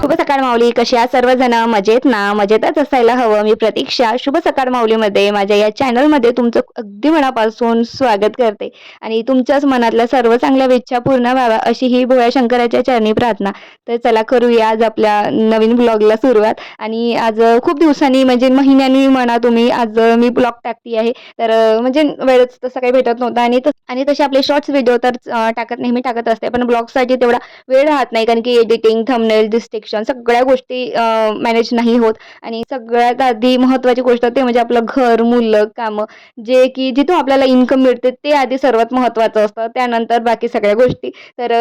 शुभ सकाळ माऊली. कशी आहात सर्वजण? मजेत ना? मजेतच असायला हवं. मी प्रतीक्षा शुभ सकाळ माऊलीमध्ये माझ्या या चॅनलमध्ये तुमचं अगदी मनापासून स्वागत करते आणि तुमच्याच मनातल्या सर्व चांगल्या इच्छा पूर्ण व्हाव्या अशी ही भोळ्या शंकराच्या चरणी प्रार्थना. तर चला करूया आज आपल्या नवीन ब्लॉगला सुरुवात. आणि आज खूप दिवसांनी म्हणजे महिन्यांनी म्हणा तुम्ही, आज मी ब्लॉग टाकते आहे. तर म्हणजे वेळच तसं काही भेटत नव्हता आणि तसे आपले शॉर्ट्स व्हिडिओ तर नेहमी टाकत असते, पण ब्लॉगसाठी तेवढा वेळ राहत नाही, कारण की एडिटिंग, थंबनेल, डिस्ट्रिक्शन सगळ्या गोष्टी मॅनेज नाही होत. आणि सगळ्यात आधी महत्त्वाची गोष्ट ते म्हणजे आपलं घर, मुलं, कामं, जे की जिथून आपल्याला इन्कम मिळते ते आधी सर्वात महत्त्वाचं असतं, त्यानंतर बाकी सगळ्या गोष्टी. तर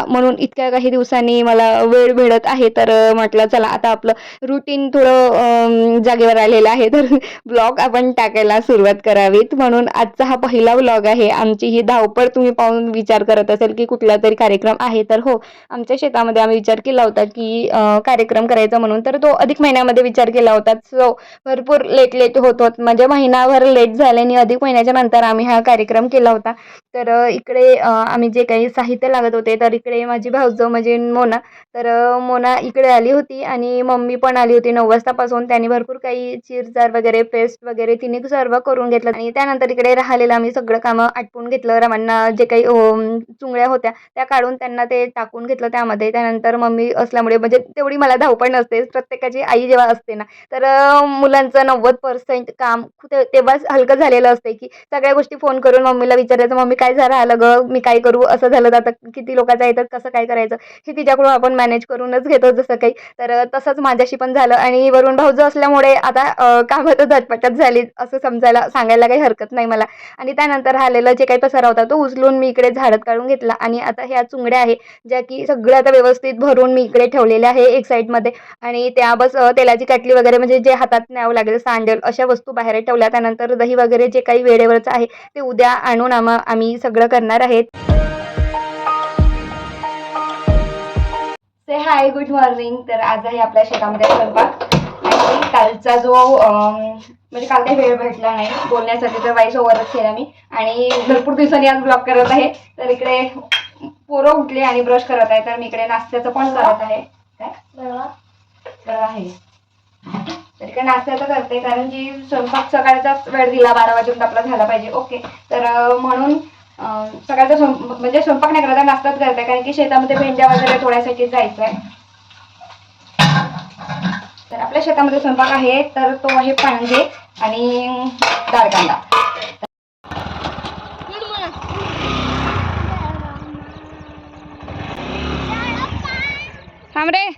म्हणून इतक्या काही दिवसांनी मला वेळ भेटत आहे, तर म्हटलं चला आता आपलं रुटीन थोडं जागेवर आलेलं आहे, तर ब्लॉग आपण टाकायला सुरुवात करावीत. म्हणून आजचा हा पहिला ब्लॉग आहे. आमची ही धावपळ तुम्ही पाहून विचार करत असेल की कुठला तरी कार्यक्रम आहे, तर हो, आमच्या शेतामध्ये आम्ही विचार केला होता की कार्यक्रम करायचा म्हणून. तर तो अधिक महिन्यामध्ये विचार केला होता. सो भरपूर लेट होत म्हणजे महिनाभर लेट झाल्याने अधिक महिन्याच्या नंतर आम्ही हा कार्यक्रम केला होता. तर इकडे आम्ही जे काही साहित्य लागत होते, तर इकडे माझी भाऊजो म्हणजे मोना, तर मोना इकडे आली होती आणि मम्मी पण आली होती 9 वाजतापासून. त्यांनी भरपूर काही चिरचार वगैरे, पेस्ट वगैरे तिने सर्व करून घेतलं आणि त्यानंतर इकडे राहिलेलं आम्ही सगळं कामं आटपून घेतलं. रामांना जे काही चुंगळ्या होत्या त्या काढून त्यांना ते टाकून घेतलं त्यामध्ये. त्यानंतर मम्मी असल्यामुळे म्हणजे तेवढी मला धावपळ नसते. प्रत्येकाची आई जेव्हा असते ना, तर मुलांचं 90% काम तेव्हाच हलकं झालेलं असते, की सगळ्या गोष्टी फोन करून मम्मीला विचारायचं, मम्मी काय राहिलं गं, मी काय करू, असं झालं तर आता किती लोकांचं आहे तर कसं काय करायचं, हे तिच्याकडून आपण मॅनेज करूनच घेतो जसं काही. तर तसंच माझ्याशी पण झालं आणि वरून भाऊजो असल्यामुळे आता कामं तर झटपटच झाली असं सांगायला काही हरकत नाही मला. आणि त्यानंतर राहिलेलं जे काही पसारा होता तो उचलून मी इकडे झाडत काढून घेतला आणि आता ह्या चुंगड्या आहे ज्या की सगळ्या आता व्यवस्थित भरून मी इकडे ठेवलेल्या आहे एक साईडमध्ये. आणि त्या बस तेलाची काटली वगैरे म्हणजे जे हातात न्यावं लागेल, सँडल, अशा वस्तू बाहेर ठेवल्या. त्यानंतर दही वगैरे जे काही वेळेवरचं आहे ते उद्या आणून आम्ही सगळं करणार आहेत. से हाय, गुड मॉर्निंग. तर आज आहे आपल्या शेतामध्ये स्वयंपाक. आणि कालचा जो म्हणजे काल काही वेळ भेटला नाही बोलण्यासाठी, तर व्हॉइस ओव्हरच केला मी. आणि भरपूर दिवसांनी आज ब्लॉग करत आहे. तर इकडे पोरं उठले आणि ब्रश करत आहे, तर मी इकडे नाश्त्याचं पण करत आहे. काय आहे, तर इकडे नाश्त्याचं करते, कारण की स्वयंपाक सकाळचाच वेळ दिला, 12 वाजून आपला झाला पाहिजे. ओके, तर म्हणून सकाळचा म्हणजे स्वयंपाक नाही करत, नाश्ताच करते, कारण की शेतामध्ये भेंड्या वगैरे तोडायसाठी जायचं आहे. तर आपल्या शेतामध्ये स्वयंपाक आहे, तर तो आहे पांगे आणि डाळ कांदा. थांब रे.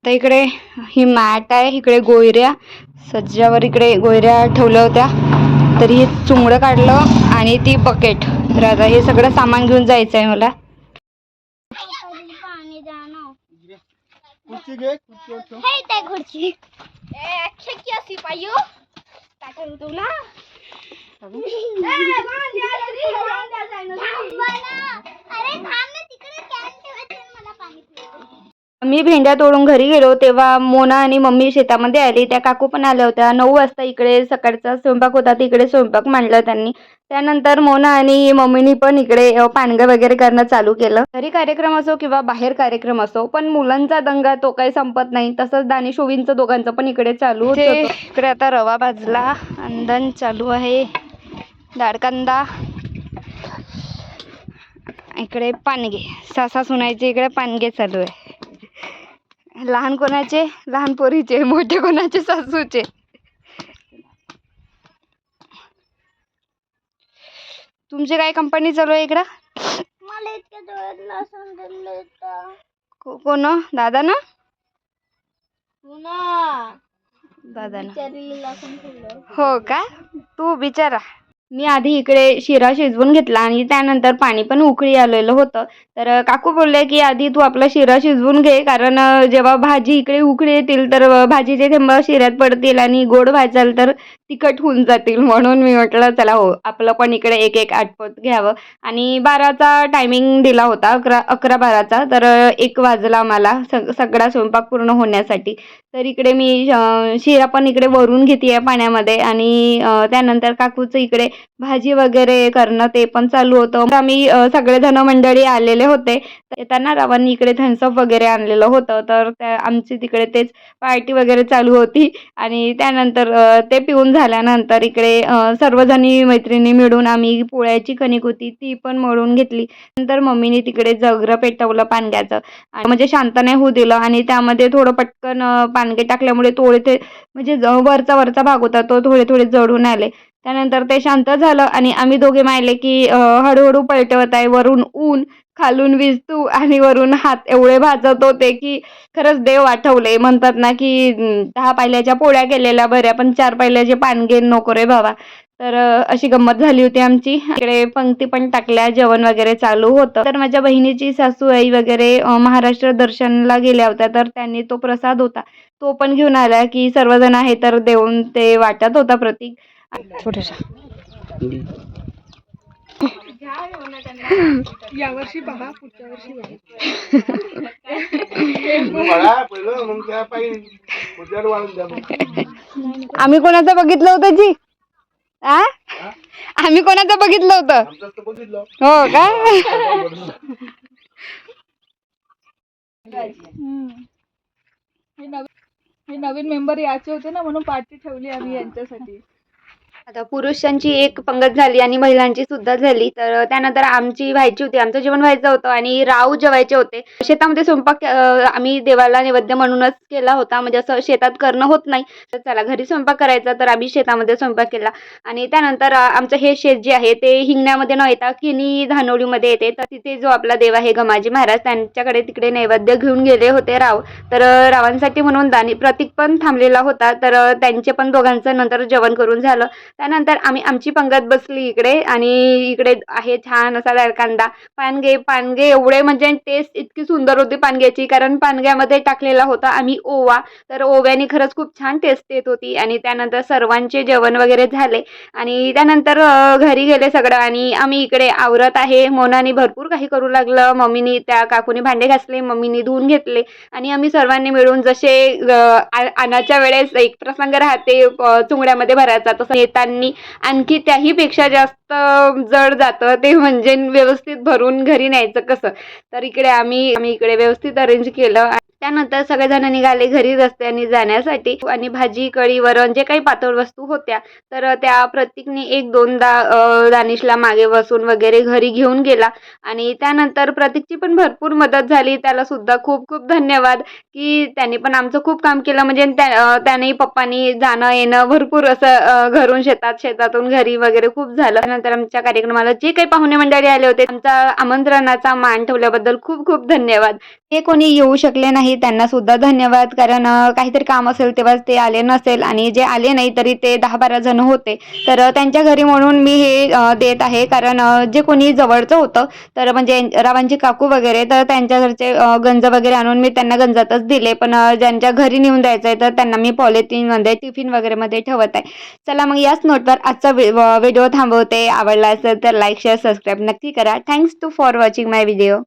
तर इकडे ही मॅट आहे, इकडे गोयऱ्या सज्जावर इकडे गोयऱ्या ठेवल्या होत्या. तर हे चुंगडं काढलं आणि ती बकेट. तर आता हे सगळं सामान घेऊन जायचं आहे मला. मी भेंड्या तोडून घरी गेलो तेव्हा मोना आणि मम्मी शेतामध्ये आली. त्या काकू पण आल्या होत्या. 9 वाजता इकडे सकाळचा स्वयंपाक होता, तिकडे स्वयंपाक मांडला त्यांनी. त्यानंतर मोना आणि मम्मीनी पण इकडे पानगं वगैरे करणं चालू केलं. घरी कार्यक्रम असो किंवा बाहेर कार्यक्रम असो, पण मुलांचा दंगा तो काही संपत नाही. तसंच दानिश ओवींचं दोघांचं पण इकडे चालू होतं. इकडे आता रवा भाजला, अंदन चालू आहे, दाडकांदा, इकडे पानगे, सासा सुनायचे इकडे पानगे चालू आहे. लहान कोणाचे, लहान पोरीचे, मोठे कोणाचे, सासूचे. तुमची काय कंपनी चालू आहे इकडं? मला इतक्या डोळ्यात लसूण दिले कोण? दादा ना? दादा ना. हो का? तू बिचारा मी आधी इकडे शिरा शिजवून घेतला आणि त्यानंतर पाणी पण उकळी आलेलं होतं. तर काकू बोलले, की "आधी तू आपला शिरा शिजवून घे, कारण जेव्हा भाजी इकडे उकळी येतील तर भाजीचे थेंब शिऱ्यात पडतील आणि गोड भाजाल तर तिखट होऊन जातील." म्हणून मी म्हटलं चला हो, आपलं पण इकडे एक-एक आटपत घ्यावं आणि 12चा टायमिंग दिला होता. 11-12चा. तर 1 वाजला मला सगळा स्वयंपाक पूर्ण होण्यासाठी. तर इकडे मी शिरा पण इकडे वरून घेते पाण्यामध्ये आणि त्यानंतर काकूचं इकडे भाजी वगैरे करणं ते पण चालू होतं. तर आम्ही सगळेजण मंडळी आलेले होते. तर येताना रावांनी इकडे थम्स वगैरे आणलेलं होतं. तर त्या आमची तिकडे तेच पार्टी वगैरे चालू होती आणि त्यानंतर ते पिऊन झाल्यानंतर इकडे सर्वजणी मैत्रिणी मिळून आम्ही पोळ्याची कणिक होती ती पण मळून घेतली. नंतर मम्मीने तिकडे जगरं पेटवलं पानग्याचं आणि म्हणजे शांत नाही होऊ दिलं आणि त्यामध्ये थोडं पटकन पानगे टाकल्यामुळे थोडे ते म्हणजे वरचा भाग होता तो थोडे जळून आले. त्यानंतर ते शांत झालं आणि आम्ही दोघे मायले की हळू पलटवत आहे. वरून ऊन, खालून वीज तू आणि वरून हात एवढे भाजत होते की खरंच देव आठवले. म्हणतात ना की 10 पायल्याच्या पोळ्या केलेल्या बऱ्या, पण 4 पायल्याचे पानगे नको रे बाबा. तर अशी गंमत झाली होती आमची. इकडे पंक्ती पण टाकल्या, जेवण वगैरे चालू होतं. तर माझ्या बहिणीची सासू आई वगैरे महाराष्ट्र दर्शनला गेल्या होत्या, तर त्यांनी तो प्रसाद होता. तो पण घेऊन आला की सर्वजण आहे तर देऊन ते वाटत होता प्रतीक. छोटासा यावर्षी पहा, पुढच्या वर्षी आम्ही कोणाचं बघितलं होतं जी? आ? आम्ही कोणाचं बघितलं होतं? हो का? हे नवीन मेंबर यायचे होते ना, म्हणून पार्टी ठेवली आम्ही यांच्यासाठी. आता पुरुषांची एक पंगत झाली आणि महिलांची सुद्धा झाली. तर त्यानंतर आमची व्हायची होती, आमचं जेवण व्हायचं होतं आणि राव जेवायचे होते. शेतामध्ये स्वयंपाक आम्ही देवाला नैवेद्य म्हणूनच केला होता. म्हणजे असं शेतात करणं होत नाही. तर चला घरी स्वयंपाक करायचा, तर आम्ही शेतामध्ये स्वयंपाक केला आणि त्यानंतर आमचं हे शेत जे आहे ते हिंगण्यामध्ये न येता किनी धानोलीमध्ये येते. तर तिथे जो आपला देव आहे गमाजी महाराज, त्यांच्याकडे तिकडे नैवेद्य घेऊन गेले होते राव. तर रावांसाठी म्हणून प्रतीक पण थांबलेला होता. तर त्यांचे पण दोघांचं नंतर जेवण करून झालं. त्यानंतर आमची पंगत बसली इकडे आणि इकडे आहे छान असा कांदा, पानगे एवढे म्हणजे टेस्ट इतकी सुंदर होती पानग्याची, कारण पानग्यामध्ये टाकलेला होता आम्ही ओवा. तर ओव्याने खरंच खूप छान टेस्ट येत होती आणि त्यानंतर सर्वांचे जेवण वगैरे झाले आणि त्यानंतर घरी गेले सगळं आणि आम्ही इकडे आवरत आहे. मोनाने भरपूर काही करू लागलं. मम्मीनी त्या काकूने भांडे घासले, मम्मीनी धुवून घेतले आणि आम्ही सर्वांनी मिळून जसे आणाच्या वेळेस एक प्रसंग राहते चुंगड्यामध्ये भरायचा, तसं येताना आणखी त्याही पेक्षा जास्त जड जातं ते म्हणजे व्यवस्थित भरून घरी न्यायचं कसं. तर इकडे आम्ही इकडे व्यवस्थित अरेंज केलं. त्यानंतर सगळेजण निघाले घरी रस्त्याने जाण्यासाठी आणि भाजी, कढी, वरण जे काही पातळ वस्तू होत्या तर त्या प्रत्येकने 1-2दा दानिशला मागे बसून वगैरे घरी घेऊन गेला आणि त्यानंतर प्रतीकची पण भरपूर मदत झाली. त्याला सुद्धा खूप खूप धन्यवाद की त्याने पण आमचं खूप काम केलं. म्हणजे त्याने पप्पांनी जाणं येणं भरपूर असं घरून शेतातून घरी वगैरे खूप झालं. त्यानंतर आमच्या कार्यक्रमाला जे काही पाहुणे मंडळी आले होते आमच्या आमंत्रणाचा मान ठेवल्याबद्दल खूप खूप धन्यवाद. जे कोणी येऊ शकले नाही त्यांना सुद्धा धन्यवाद, कारण काहीतरी काम असेल तेव्हा ते आले नसेल आणि जे आले नाही तरी ते 10-12 जण होते. तर त्यांच्या घरी म्हणून मी हे देत आहे, कारण जे कोणी जवळचं होतं तर म्हणजे रावांची काकू वगैरे, तर त्यांच्या घरचे गंज वगैरे आणून मी त्यांना गंजातच दिले. पण ज्यांच्या घरी नेऊन द्यायचं आहे तर त्यांना मी पॉलिथिनमध्ये टिफिन वगैरे मध्ये ठेवत आहे. चला मग याच नोटवर आजचा व्हिडिओ थांबवते. आवडला असेल तर लाईक, शेअर, सबस्क्राईब नक्की करा. Thanks for watching my video.